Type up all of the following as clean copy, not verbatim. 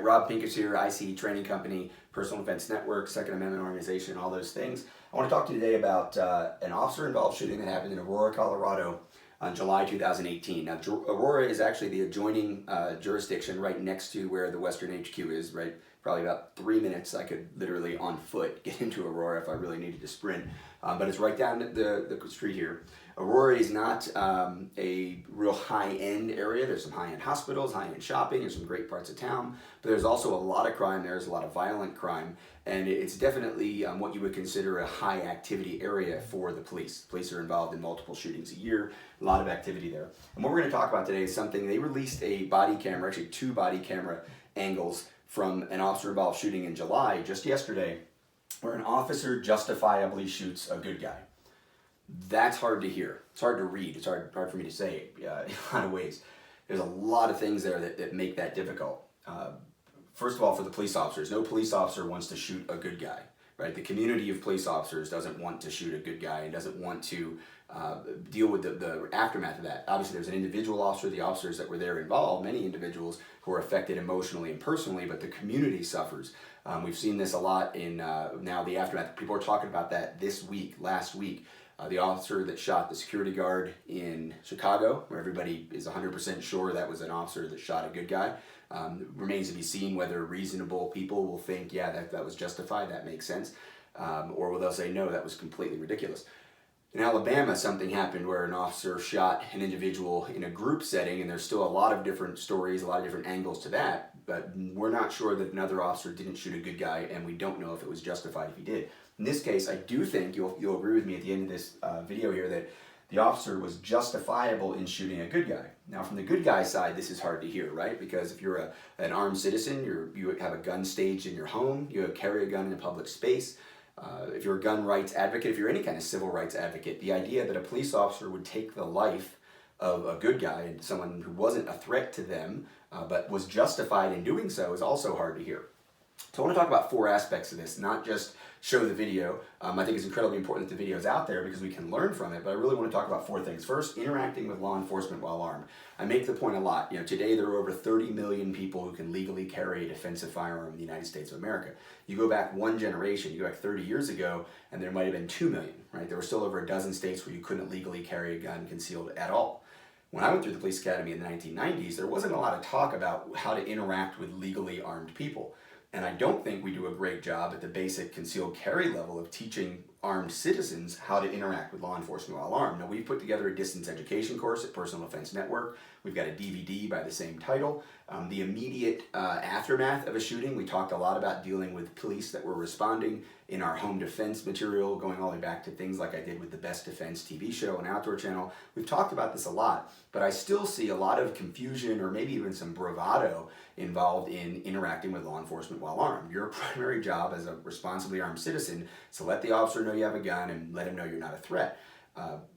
right, Rob Pincus here, IC Training Company, Personal Defense Network, Second Amendment Organization, all those things. I want to talk to you today about an officer-involved shooting that happened in Aurora, Colorado on July 2018. Now, Aurora is actually the adjoining jurisdiction right next to where the Western HQ is, right? Probably about 3 minutes. I could literally on foot get into Aurora if I really needed to sprint. But it's right down the street here. Aurora is not a real high-end area. There's some high-end hospitals, high-end shopping, there's some great parts of town, but there's also a lot of crime. There's a lot of violent crime, and it's definitely what you would consider a high-activity area for the police. Police are involved in multiple shootings a year, a lot of activity there. And what we're going to talk about today is something, they released a body camera, actually 2 body camera angles from an officer-involved shooting in July, just yesterday, where an officer justifiably shoots a good guy. That's hard to hear. It's hard to read. It's hard for me to say in a lot of ways. There's a lot of things there that make that difficult. First of all, for the police officers, no police officer wants to shoot a good guy, right? The community of police officers doesn't want to shoot a good guy and doesn't want to deal with the aftermath of that. Obviously, there's an individual officer, the officers that were there involved, many individuals who are affected emotionally and personally, but the community suffers. We've seen this a lot in now the aftermath. People are talking about that this week, last week. The officer that shot the security guard in Chicago, where everybody is 100% sure that was an officer that shot a good guy. Remains to be seen whether reasonable people will think, yeah, that was justified, that makes sense, or will they say, no, that was completely ridiculous. In Alabama, something happened where an officer shot an individual in a group setting, and there's still a lot of different stories, a lot of different angles to that, but we're not sure that another officer didn't shoot a good guy, and we don't know if it was justified if he did. In this case, I do think you'll agree with me at the end of this video here that the officer was justifiable in shooting a good guy. Now, from the good guy side, this is hard to hear, right? Because if you're an armed citizen, you have a gun staged in your home, you carry a gun in a public space. If you're a gun rights advocate, if you're any kind of civil rights advocate, the idea that a police officer would take the life of a good guy and someone who wasn't a threat to them, but was justified in doing so, is also hard to hear. So I want to talk about 4 aspects of this, not just show the video. I think it's incredibly important that the video is out there because we can learn from it, but I really want to talk about 4 things. First, interacting with law enforcement while armed. I make the point a lot. Today there are over 30 million people who can legally carry a defensive firearm in the United States of America. You go back one generation, you go back 30 years ago, and there might have been 2 million, right? There were still over a dozen states where you couldn't legally carry a gun concealed at all. When I went through the police academy in the 1990s, there wasn't a lot of talk about how to interact with legally armed people. And I don't think we do a great job at the basic concealed carry level of teaching armed citizens how to interact with law enforcement while armed. Now, we've put together a distance education course at Personal Defense Network. We've got a DVD by the same title. The immediate aftermath of a shooting, we talked a lot about dealing with police that were responding in our home defense material, going all the way back to things like I did with the Best Defense TV show and Outdoor Channel. We've talked about this a lot, but I still see a lot of confusion or maybe even some bravado involved in interacting with law enforcement while armed. Your primary job as a responsibly armed citizen is to let the officer know you have a gun and let him know you're not a threat.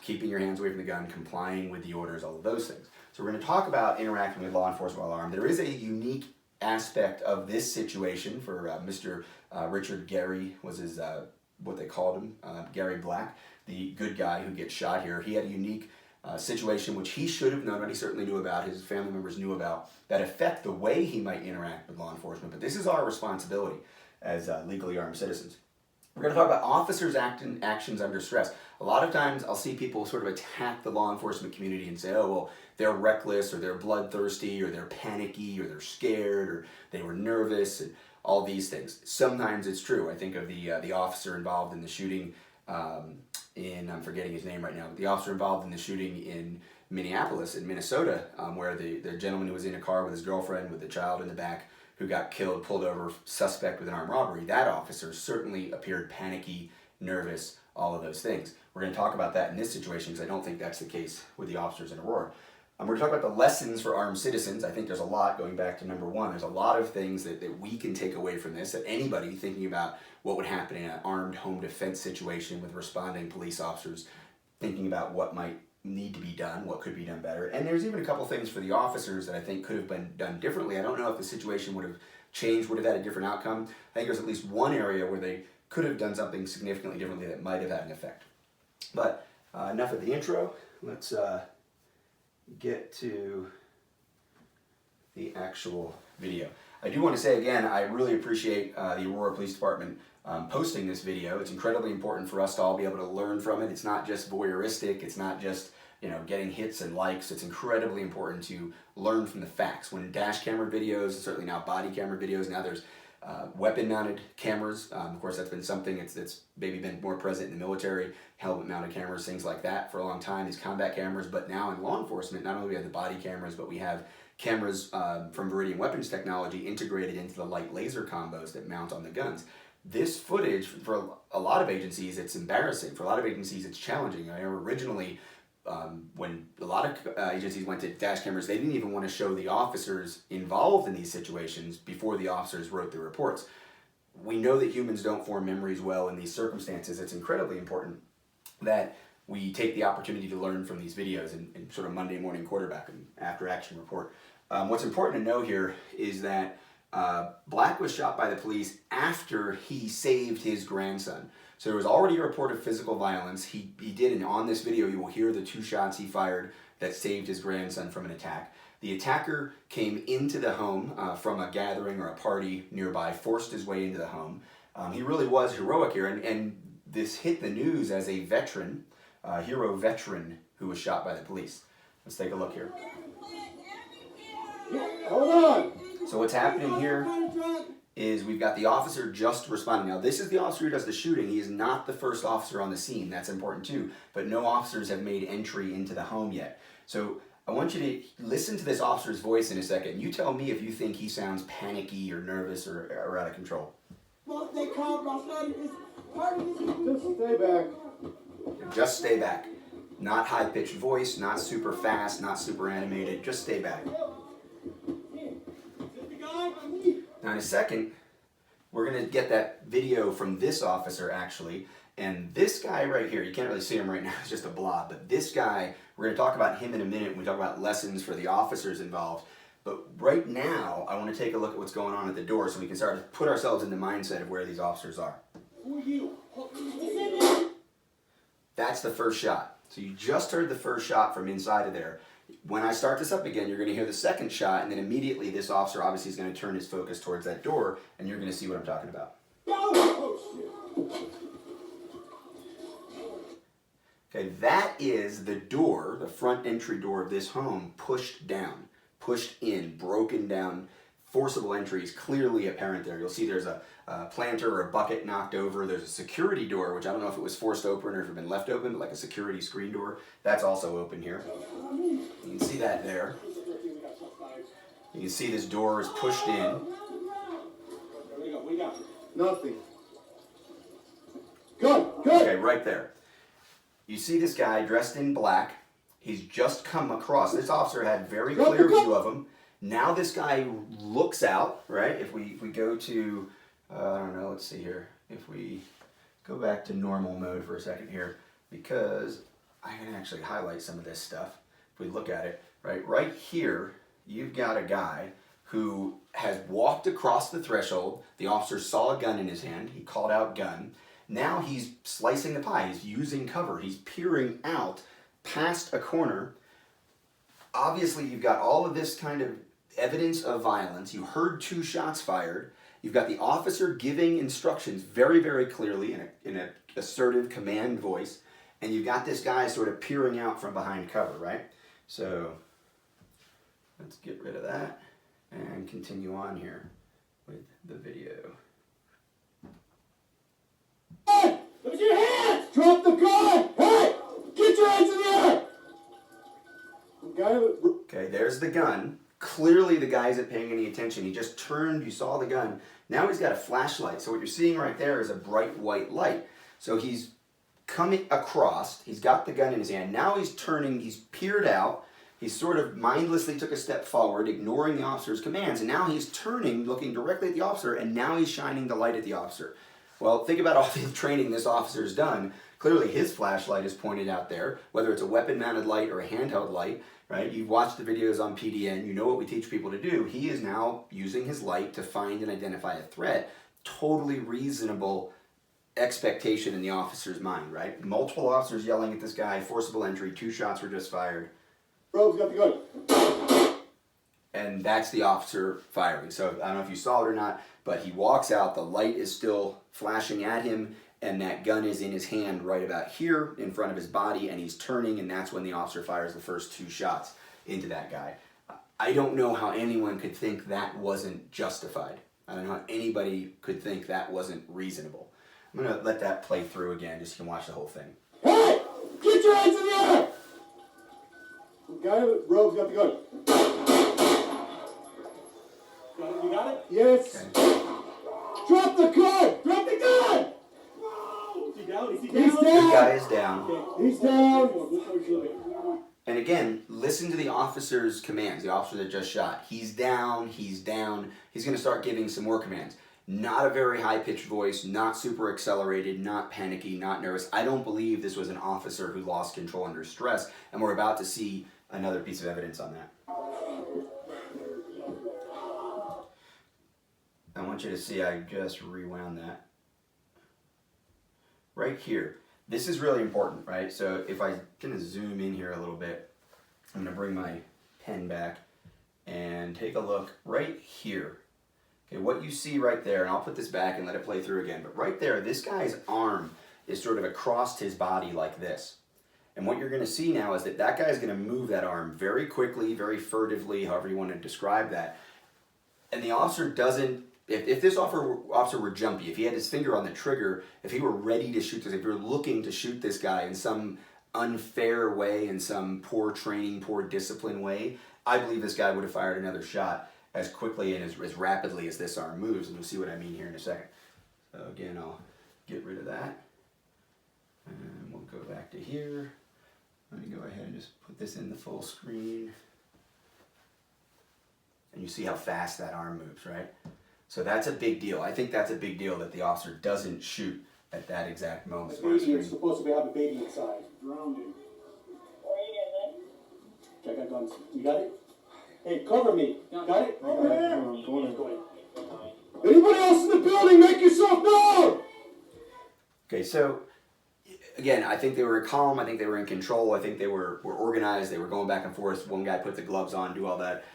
Keeping your hands away from the gun, complying with the orders, all of those things. So we're going to talk about interacting with law enforcement while armed. There is a unique aspect of this situation for Mr. Richard Gary, was his, what they called him, Gary Black, the good guy who gets shot here. He had a unique situation which he should have known, and he certainly knew about, his family members knew about, that affect the way he might interact with law enforcement. But this is our responsibility as legally armed citizens. We're going to talk about officers' actions under stress. A lot of times I'll see people sort of attack the law enforcement community and say, oh, well, they're reckless, or they're bloodthirsty, or they're panicky, or they're scared, or they were nervous, and all these things. Sometimes it's true. I think of the officer involved in the shooting I'm forgetting his name right now, but the officer involved in the shooting in Minneapolis, in Minnesota, where the gentleman who was in a car with his girlfriend with the child in the back who got killed, pulled over, suspect with an armed robbery. That officer certainly appeared panicky, nervous, all of those things. We're going to talk about that in this situation because I don't think that's the case with the officers in Aurora. We're going to talk about the lessons for armed citizens. I think there's a lot, going back to number 1, there's a lot of things that we can take away from this, that anybody thinking about what would happen in an armed home defense situation with responding police officers, thinking about what might need to be done, what could be done better. And there's even a couple things for the officers that I think could have been done differently. I don't know if the situation would have changed, would have had a different outcome. I think there's at least one area where they could have done something significantly differently that might have had an effect. But enough of the intro. Let's get to the actual video. I do want to say again, I really appreciate the Aurora Police Department posting this video. It's incredibly important for us to all be able to learn from it. It's not just voyeuristic. It's not just, you know, getting hits and likes. It's incredibly important to learn from the facts. When dash camera videos, certainly now body camera videos, now there's weapon-mounted cameras. Of course, that's been something that's maybe been more present in the military, helmet-mounted cameras, things like that for a long time, these combat cameras. But now in law enforcement, not only do we have the body cameras, but we have cameras from Veridian Weapons technology integrated into the light laser combos that mount on the guns. This footage, for a lot of agencies, it's embarrassing. For a lot of agencies, it's challenging. I know originally, when a lot of agencies went to dash cameras, they didn't even want to show the officers involved in these situations before the officers wrote the reports. We know that humans don't form memories well in these circumstances. It's incredibly important that we take the opportunity to learn from these videos and sort of Monday morning quarterback and after action report. What's important to know here is that Black was shot by the police after he saved his grandson. So there was already a report of physical violence. He did, and on this video you will hear the 2 shots he fired that saved his grandson from an attack. The attacker came into the home from a gathering or a party nearby, forced his way into the home. He really was heroic here, and this hit the news as a veteran, hero veteran who was shot by the police. Let's take a look here. Hold on! So what's happening here is we've got the officer just responding. Now this is the officer who does the shooting. He is not the first officer on the scene. That's important too. But no officers have made entry into the home yet. So I want you to listen to this officer's voice in a second. You tell me if you think he sounds panicky or nervous or out of control. Well, they called my son. Just stay back. Just stay back. Not high-pitched voice, not super fast, not super animated. Just stay back. Now in a second, we're going to get that video from this officer actually, and this guy right here, you can't really see him right now, it's just a blob, but this guy, we're going to talk about him in a minute when we talk about lessons for the officers involved. But right now, I want to take a look at what's going on at the door so we can start to put ourselves in the mindset of where these officers are. Who are you? That's the first shot. So you just heard the first shot from inside of there. When I start this up again, you're going to hear the second shot, and then immediately this officer obviously is going to turn his focus towards that door, and you're going to see what I'm talking about. Okay, that is the door, the front entry door of this home, pushed down, pushed in, broken down. Forcible entry is clearly apparent there. You'll see there's a planter or a bucket knocked over. There's a security door, which I don't know if it was forced open or if it had been left open, but like a security screen door. That's also open here. You can see that there. You can see this door is pushed in. We got nothing. Good. Okay, right there. You see this guy dressed in black. He's just come across. This officer had very clear view of him. Now this guy looks out, right? If we go to, I don't know, let's see here. If we go back to normal mode for a second here, because I can actually highlight some of this stuff. If we look at it, right here, you've got a guy who has walked across the threshold. The officer saw a gun in his hand. He called out gun. Now he's slicing the pie. He's using cover. He's peering out past a corner. Obviously, you've got all of this kind of evidence of violence. You heard 2 shots fired. You've got the officer giving instructions very, very clearly in an assertive command voice. And you've got this guy sort of peering out from behind cover, right? So let's get rid of that and continue on here with the video. Hey! Look at your hands! Drop the gun! Hey! Get your hands in the air! Okay, there's the gun. Clearly the guy isn't paying any attention. He just turned, you saw the gun. Now he's got a flashlight. So what you're seeing right there is a bright white light. So he's coming across, he's got the gun in his hand. Now he's turning, he's peered out. He sort of mindlessly took a step forward, ignoring the officer's commands. And now he's turning, looking directly at the officer, and now he's shining the light at the officer. Well, think about all the training this officer's done. Clearly his flashlight is pointed out there, whether it's a weapon-mounted light or a handheld light, right? You've watched the videos on PDN, you know what we teach people to do. He is now using his light to find and identify a threat. Totally reasonable expectation in the officer's mind, right? Multiple officers yelling at this guy, forcible entry, 2 shots were just fired. Bro's got the gun. And that's the officer firing. So I don't know if you saw it or not, but he walks out, the light is still flashing at him, and that gun is in his hand right about here in front of his body, and he's turning, and that's when the officer fires the first 2 shots into that guy. I don't know how anyone could think that wasn't justified. I don't know how anybody could think that wasn't reasonable. I'm going to let that play through again just so you can watch the whole thing. Hey! Get your hands in the air! The guy with robe's got the gun. You got it? Yes. Okay. Drop the gun! Drop the gun! Is he down? Is he down? He's down. The guy is down. Okay. He's down. And again, listen to the officer's commands, the officer that just shot. He's down, he's down. He's going to start giving some more commands. Not a very high-pitched voice, not super accelerated, not panicky, not nervous. I don't believe this was an officer who lost control under stress, and we're about to see another piece of evidence on that. I want you to see, I just rewound that. Right here. This is really important, right? So if I kind of zoom in here a little bit, I'm going to bring my pen back and take a look right here. Okay, what you see right there, and I'll put this back and let it play through again, but right there, this guy's arm is sort of across his body like this. And what you're going to see now is that that guy is going to move that arm very quickly, very furtively, however you want to describe that. And the officer doesn't, if this officer were jumpy, if he had his finger on the trigger, if he were ready to shoot this, if he were looking to shoot this guy in some unfair way, in some poor training, poor discipline way, I believe this guy would have fired another shot as quickly and as rapidly as this arm moves. And you'll see what I mean here in a second. So again, I'll get rid of that. And we'll go back to here. Let me go ahead and just put this in the full screen. And you see how fast that arm moves, right? So that's a big deal. I think that's a big deal that the officer doesn't shoot at that exact moment. The baby is supposed to have a baby inside. Drowning. Check out guns. You got it? Hey, cover me. Got it? Over here. Anybody else in the building, make yourself known! Okay, so again, I think they were calm. I think they were in control. I think they were organized. They were going back and forth. One guy put the gloves on, do all that.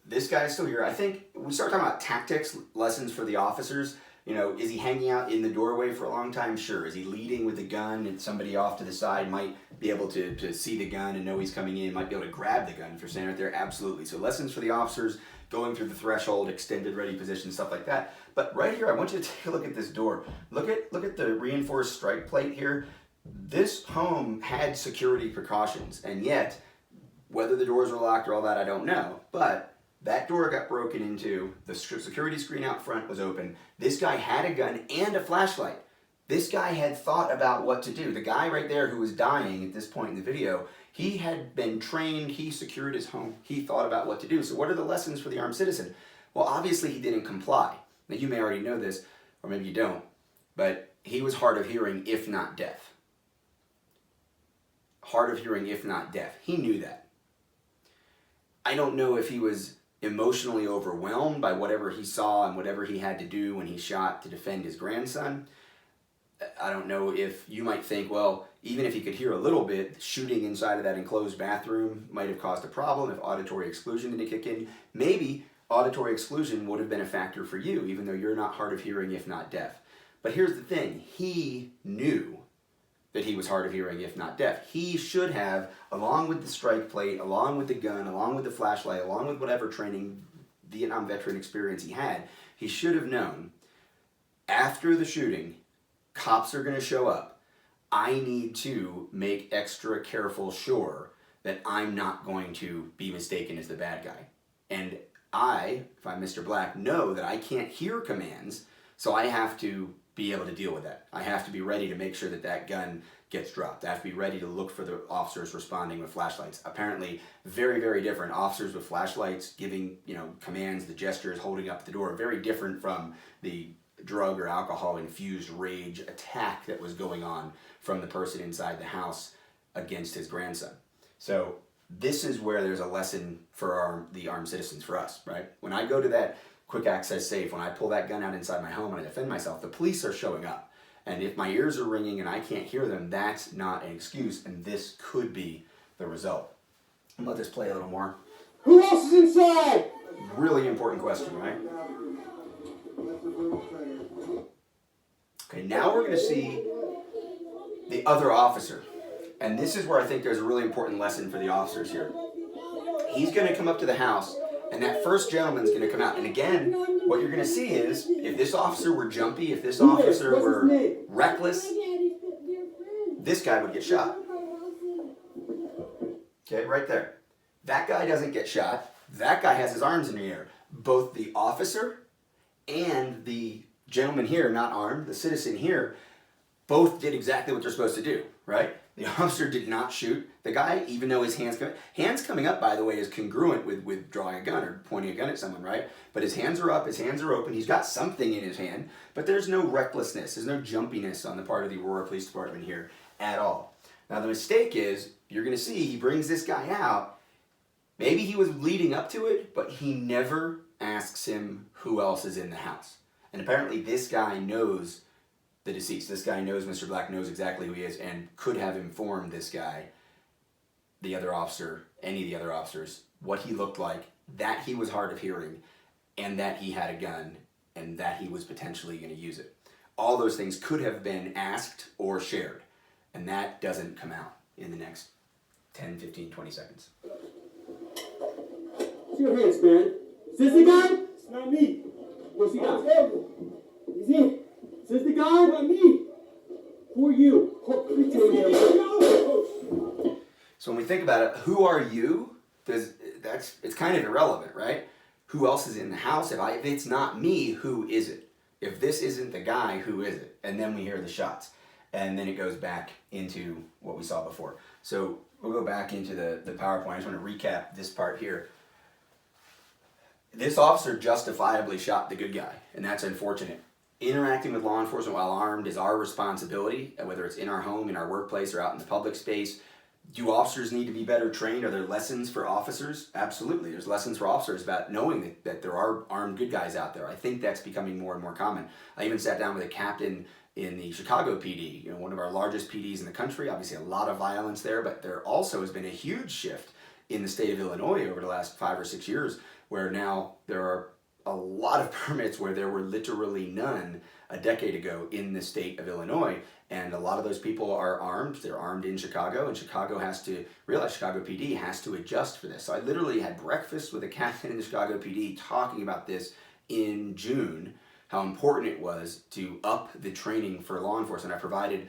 This guy's still here. I think we start talking about tactics, lessons for the officers. You know, is he hanging out in the doorway for a long time? Sure. Is he leading with the gun and somebody off to the side might be able to see the gun and know he's coming in, might be able to grab the gun if you're standing right there? Absolutely. So lessons for the officers, going through the threshold, extended ready position, stuff like that. But right here, I want you to take a look at this door. Look at the reinforced strike plate here. This home had security precautions, and yet, whether the doors were locked or all that, I don't know. But that door got broken into, the security screen out front was open. This guy had a gun and a flashlight. This guy had thought about what to do. The guy right there who was dying at this point in the video, he had been trained, he secured his home, he thought about what to do. So what are the lessons for the armed citizen? Well, obviously he didn't comply. Now you may already know this, or maybe you don't, but he was hard of hearing, if not deaf. Hard of hearing, if not deaf. He knew that. I don't know if he was emotionally overwhelmed by whatever he saw and whatever he had to do when he shot to defend his grandson. I don't know if you might think, well, even if he could hear a little bit, shooting inside of that enclosed bathroom might have caused a problem if auditory exclusion didn't kick in. Maybe auditory exclusion would have been a factor for you, even though you're not hard of hearing, if not deaf. But here's the thing, he knew that he was hard of hearing, if not deaf. He should have, along with the strike plate, along with the gun, along with the flashlight, along with whatever training, Vietnam veteran experience he had, he should have known, after the shooting, cops are going to show up. I need to make extra careful sure that I'm not going to be mistaken as the bad guy. And I, if I'm Mr. Black, know that I can't hear commands, so I have to be able to deal with that. I have to be ready to make sure that that gun gets dropped. I have to be ready to look for the officers responding with flashlights. Apparently, very, very different. Officers with flashlights giving, commands, the gestures, holding up the door, very different from the drug or alcohol-infused rage attack that was going on from the person inside the house against his grandson. So this is where there's a lesson for the armed citizens, for us, right? When I go to that quick access safe, when I pull that gun out inside my home and I defend myself, the police are showing up. And if my ears are ringing and I can't hear them, that's not an excuse, and this could be the result. Let this play a little more. Who else is inside? Really important question, right? Okay, now we're going to see the other officer. And this is where I think there's a really important lesson for the officers here. He's going to come up to the house, and that first gentleman's going to come out. And again, what you're going to see is, if this officer were jumpy, if this officer were reckless, this guy would get shot. Okay, right there. That guy doesn't get shot. That guy has his arms in the air. Both the officer and the gentleman here, not armed, the citizen here, both did exactly what they're supposed to do, right? The officer did not shoot the guy, even though his hands coming up, by the way, is congruent with drawing a gun or pointing a gun at someone, right? But his hands are up, his hands are open, he's got something in his hand, but there's no recklessness, there's no jumpiness on the part of the Aurora Police Department here at all. Now the mistake is, you're going to see he brings this guy out. Maybe he was leading up to it, but he never asks him who else is in the house. And apparently this guy knows the deceased. This guy knows Mr. Black, knows exactly who he is, and could have informed this guy, the other officer, any of the other officers, what he looked like, that he was hard of hearing, and that he had a gun, and that he was potentially going to use it. All those things could have been asked or shared, and that doesn't come out in the next 10, 15, 20 seconds. What's your hands, man? Is this the guy? It's not me. What's he got? Is it? Is this the guy? Not me. Who are you? So when we think about it, who are you? It's kind of irrelevant, right? Who else is in the house? If it's not me, who is it? If this isn't the guy, who is it? And then we hear the shots. And then it goes back into what we saw before. So we'll go back into the PowerPoint. I just want to recap this part here. This officer justifiably shot the good guy, and that's unfortunate. Interacting with law enforcement while armed is our responsibility, whether it's in our home, in our workplace, or out in the public space. Do officers need to be better trained? Are there lessons for officers? Absolutely. There's lessons for officers about knowing that there are armed good guys out there. I think that's becoming more and more common. I even sat down with a captain in the Chicago PD, one of our largest PDs in the country. Obviously a lot of violence there, but there also has been a huge shift in the state of Illinois over the last 5 or 6 years, where now there are a lot of permits where there were literally none a decade ago in the state of Illinois. And a lot of those people are armed. They're armed in Chicago, and Chicago has to realize, Chicago PD has to adjust for this. So I literally had breakfast with a captain in the Chicago PD talking about this in June, how important it was to up the training for law enforcement. I provided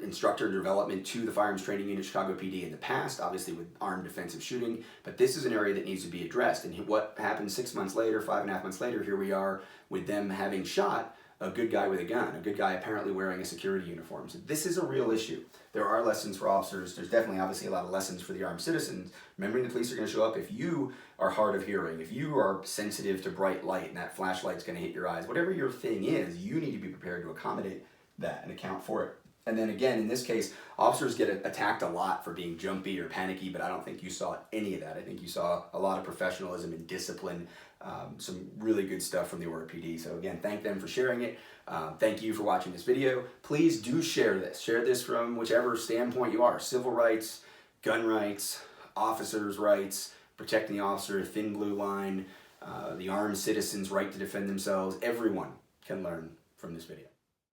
instructor development to the firearms training unit Chicago PD in the past, obviously with armed defensive shooting, but this is an area that needs to be addressed. And what happened 6 months later, 5.5 months later, here we are with them having shot a good guy with a gun, a good guy apparently wearing a security uniform. So this is a real issue. There are lessons for officers. There's definitely obviously a lot of lessons for the armed citizens. Remembering the police are going to show up. If you are hard of hearing, if you are sensitive to bright light and that flashlight's going to hit your eyes, whatever your thing is, you need to be prepared to accommodate that and account for it. And then again, in this case, officers get attacked a lot for being jumpy or panicky, but I don't think you saw any of that. I think you saw a lot of professionalism and discipline, some really good stuff from the Aurora PD. So again, thank them for sharing it. Thank you for watching this video. Please do share this. Share this from whichever standpoint you are. Civil rights, gun rights, officers' rights, protecting the officer, thin blue line, the armed citizen's right to defend themselves. Everyone can learn from this video.